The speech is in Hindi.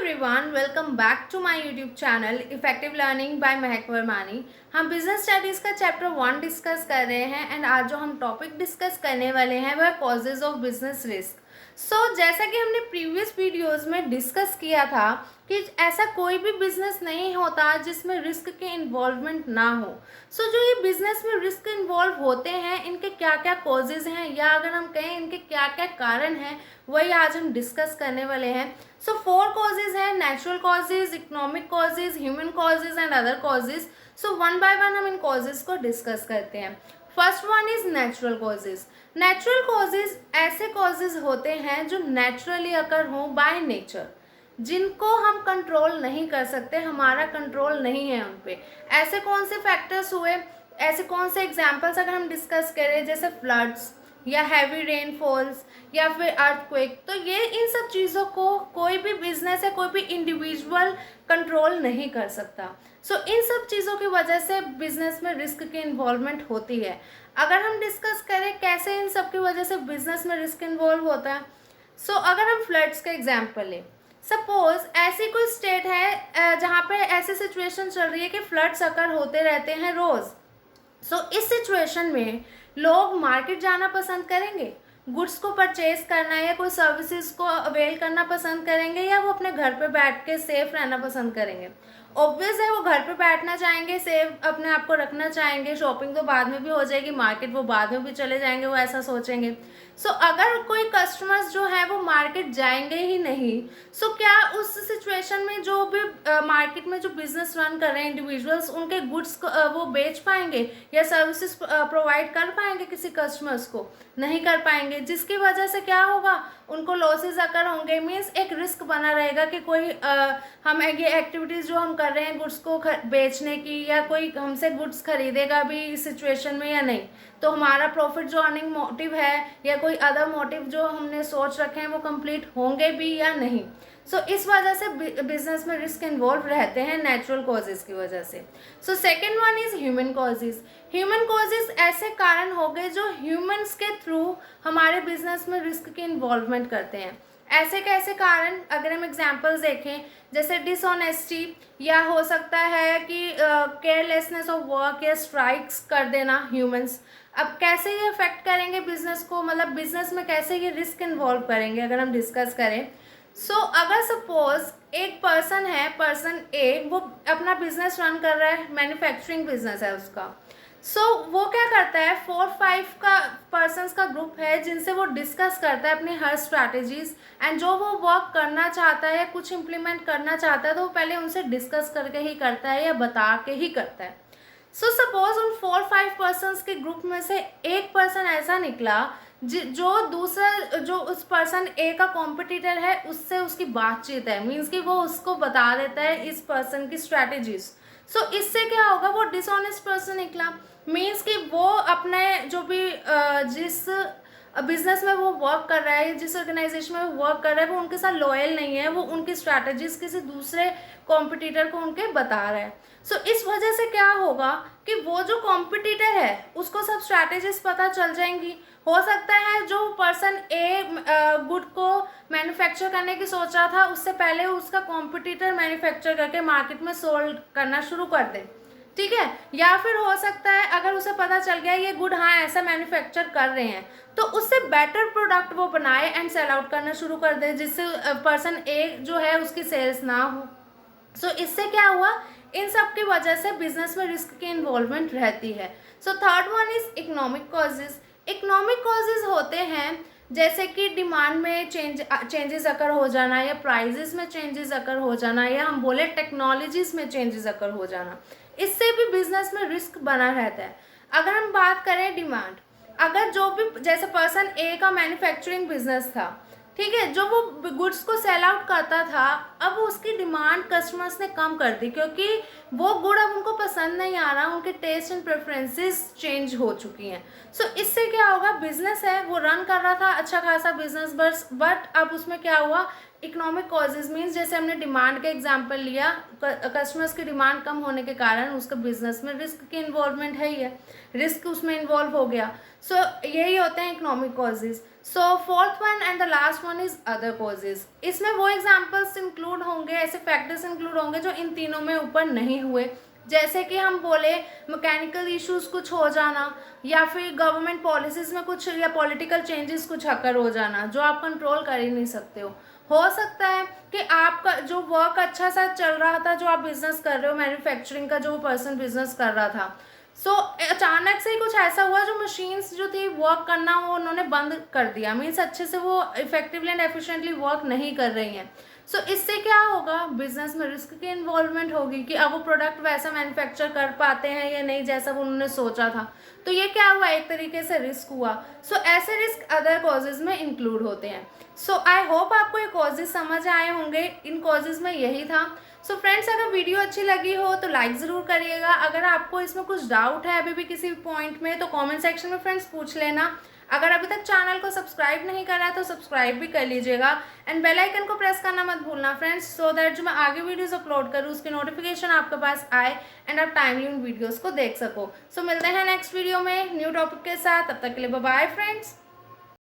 Everyone, welcome back to my YouTube channel effective learning by Mahak Varmani. हम बिजनेस स्टडीज़ का चैप्टर 1 डिस्कस कर रहे हैं एंड आज जो हम टॉपिक डिस्कस करने वाले हैं वह कॉजेज ऑफ बिजनेस रिस्क। जैसा कि हमने प्रीवियस वीडियोस में डिस्कस किया था कि ऐसा कोई भी बिजनेस नहीं होता जिसमें रिस्क के इन्वॉल्वमेंट ना हो। जो ये बिजनेस में रिस्क इन्वॉल्व होते हैं, इनके क्या क्या कॉजेज हैं या अगर हम कहें इनके क्या क्या कारण हैं, वही आज हम डिस्कस करने वाले हैं। 4 कॉजेज हैं: natural causes, economic causes, human causes and other causes. One by one हम इन कॉजेज को डिस्कस करते हैं। First one is natural causes. Natural causes ऐसे कॉजेज होते हैं जो नेचुरली अकर हों बाय नेचर, जिनको हम कंट्रोल नहीं कर सकते, हमारा कंट्रोल नहीं है उन पे। ऐसे कौन से फैक्टर्स हुए, ऐसे कौन से एग्जांपल्स अगर हम डिस्कस करें, जैसे फ्लड्स या हैवी रेनफॉल्स या फिर अर्थक्वेक, तो ये इन सब चीज़ों को कोई भी बिजनेस या कोई भी इंडिविजुअल कंट्रोल नहीं कर सकता। इन सब चीज़ों की वजह से बिजनेस में रिस्क की इन्वॉल्वमेंट होती है। अगर हम डिस्कस करें कैसे इन सब की वजह से बिजनेस में रिस्क इन्वॉल्व होता है, अगर हम फ्लड्स का एग्जाम्पल लें, सपोज ऐसी कोई स्टेट है जहाँ पे ऐसी सिचुएशन चल रही है कि फ्लड्स अकर होते रहते हैं रोज़। इस सिचुएशन में लोग मार्केट जाना पसंद करेंगे, गुड्स को परचेज करना या कोई सर्विसेज को अवेल करना पसंद करेंगे, या वो अपने घर पे बैठ के सेफ रहना पसंद करेंगे। ऑब्वियस है वो घर पे बैठना चाहेंगे, सेफ अपने आप को रखना चाहेंगे। शॉपिंग तो बाद में भी हो जाएगी, मार्केट वो बाद में भी चले जाएंगे, वो ऐसा सोचेंगे। अगर कोई कस्टमर्स जो है वो मार्केट जाएंगे ही नहीं, क्या उस सिचुएशन में जो भी मार्केट में जो बिजनेस रन कर रहे हैं इंडिविजुअल्स, उनके गुड्स वो बेच पाएंगे या सर्विसेज प्रोवाइड कर पाएंगे किसी कस्टमर्स को? नहीं कर पाएंगे, जिसकी वजह से क्या होगा, उनको लॉसेज अकर होंगे। मीन्स एक रिस्क बना रहेगा कि कोई हम ये एक्टिविटीज़ जो हम कर रहे हैं गुड्स को बेचने की, या कोई हमसे गुड्स खरीदेगा भी इस सिचुएशन में या नहीं, तो हमारा प्रॉफिट जो अर्निंग मोटिव है या कोई अदर मोटिव जो हमने सोच रखे हैं वो कंप्लीट होंगे भी या नहीं। इस वजह से बिजनेस में रिस्क इन्वॉल्व रहते हैं नेचुरल कॉजेज़ की वजह से। Second one is human causes. Human causes ऐसे कारण हो गए जो ह्यूमंस के थ्रू हमारे बिजनेस में रिस्क की इन्वॉल्वमेंट करते हैं। ऐसे कैसे कारण, अगर हम एग्जांपल्स देखें, जैसे डिसऑनेस्टी, या हो सकता है कि केयरलेसनेस ऑफ वर्क या स्ट्राइक्स कर देना ह्यूमंस। अब कैसे ये अफेक्ट करेंगे बिजनेस को, मतलब बिजनेस में कैसे ये रिस्क इन्वॉल्व करेंगे अगर हम डिस्कस करें। अगर सपोज एक पर्सन है, पर्सन ए, वो अपना बिजनेस रन कर रहा है, मैन्युफैक्चरिंग बिजनेस है उसका। वो क्या करता है, 4-5 का पर्सन्स का ग्रुप है जिनसे वो डिस्कस करता है अपनी हर स्ट्रैटेजीज, एंड जो वो वर्क करना चाहता है या कुछ इम्प्लीमेंट करना चाहता है तो वो पहले उनसे डिस्कस करके ही करता है या बता के ही करता है। सपोज उन 4-5 पर्सन्स के ग्रुप में से एक पर्सन ऐसा निकला जो दूसरा, जो उस पर्सन ए का कॉम्पिटिटर है, उससे उसकी बातचीत है, मीन्स कि वो उसको बता देता है इस पर्सन की स्ट्रैटेजीज। इससे क्या होगा, वो डिसऑनेस्ट पर्सन निकला। मीन्स कि वो अपने जो भी जिस बिजनेस में वो वर्क कर रहा है, जिस ऑर्गेनाइजेशन में वो वर्क कर रहा है, वो उनके साथ लॉयल नहीं है, वो उनकी स्ट्रैटेजीज किसी दूसरे कॉम्पिटिटर को उनके बता रहा है। इस वजह से क्या होगा कि वो जो कॉम्पिटिटर है उसको सब स्ट्रैटेजीज पता चल जाएंगी। हो सकता है जो पर्सन ए गुड को मैन्युफैक्चर करने की सोच रहा था, उससे पहले उसका कॉम्पिटिटर मैन्युफैक्चर करके मार्केट में सोल्ड करना शुरू कर दे, ठीक है। या फिर हो सकता है अगर उसे पता चल गया ये गुड हाँ ऐसा मैन्युफैक्चर कर रहे हैं, तो उससे बेटर प्रोडक्ट वो बनाए एंड सेल आउट करना शुरू कर दे, जिससे पर्सन ए जो है उसकी सेल्स ना हो। इससे क्या हुआ, इन सब की वजह से बिजनेस में रिस्क की इन्वॉल्वमेंट रहती है। Third one is economic causes. Economic causes होते हैं जैसे कि डिमांड में चेंजेस अकर हो जाना, या प्राइजेस में चेंजेस अकर हो जाना, या हम बोले टेक्नोलॉजीज में चेंजेस अकर हो जाना। इससे भी बिजनेस में रिस्क बना रहता है। अगर हम बात करें डिमांड, अगर जो भी, जैसे पर्सन ए का मैन्युफैक्चरिंग बिजनेस था, ठीक है, जो वो गुड्स को सेल आउट करता था, अब उसकी डिमांड कस्टमर्स ने कम कर दी क्योंकि वो गुड अब उनको पसंद नहीं आ रहा, उनके टेस्ट एंड प्रेफरेंसेस चेंज हो चुकी हैं। इससे क्या होगा, बिजनेस है वो रन कर रहा था अच्छा खासा बिजनेस, बट अब उसमें क्या हुआ, इकोनॉमिक कॉजेज मीन्स जैसे हमने डिमांड का एग्जांपल लिया, कस्टमर्स की डिमांड कम होने के कारण उसका बिजनेस में रिस्क की इन्वॉल्वमेंट है ही है, रिस्क उसमें इन्वॉल्व हो गया। यही होते हैं economic causes. Fourth one and the last one is other causes. इसमें वो एग्जांपल्स इंक्लूड होंगे होंगे, ऐसे फैक्टर्स इंक्लूड होंगे जो इन तीनों में ऊपर नहीं हुए। जैसे कि हम बोले मैकेनिकल इश्यूज कुछ हो जाना, या फिर गवर्नमेंट पॉलिसीज़ में कुछ या पॉलिटिकल चेंजेस कुछ अकर हो जाना जो आप कंट्रोल कर ही नहीं सकते हो सकता है कि आपका जो वर्क अच्छा सा चल रहा था, जो आप बिजनेस कर रहे हो, मैन्युफैक्चरिंग का जो पर्सन बिजनेस कर रहा था, अचानक से ही कुछ ऐसा हुआ जो मशीन्स जो थी वर्क करना वो उन्होंने बंद कर दिया, मीन्स अच्छे से वो इफेक्टिवली एंड एफिशिएंटली वर्क नहीं कर रही हैं। इससे क्या होगा, बिजनेस में रिस्क की इन्वॉल्वमेंट होगी कि अब वो प्रोडक्ट वैसा मैन्युफैक्चर कर पाते हैं या नहीं जैसा वो उन्होंने सोचा था। तो ये क्या हुआ, एक तरीके से रिस्क हुआ। ऐसे रिस्क अदर कॉजेज में इंक्लूड होते हैं। आई होप आपको ये कॉजेज समझ आए होंगे। इन कॉजेज में यही था। फ्रेंड्स, अगर वीडियो अच्छी लगी हो तो लाइक ज़रूर करिएगा। अगर आपको इसमें कुछ डाउट है अभी भी किसी पॉइंट में तो कमेंट सेक्शन में फ्रेंड्स पूछ लेना। अगर अभी तक चैनल को सब्सक्राइब नहीं करा है तो सब्सक्राइब भी कर लीजिएगा एंड बेल आइकन को प्रेस करना मत भूलना फ्रेंड्स, सो दैट जो मैं आगे वीडियोस अपलोड करूँ उसकी नोटिफिकेशन आपके पास आए एंड आप टाइमली उन वीडियोस को देख सको। मिलते हैं नेक्स्ट वीडियो में न्यू टॉपिक के साथ। तब तक के लिए बाय बाय फ्रेंड्स।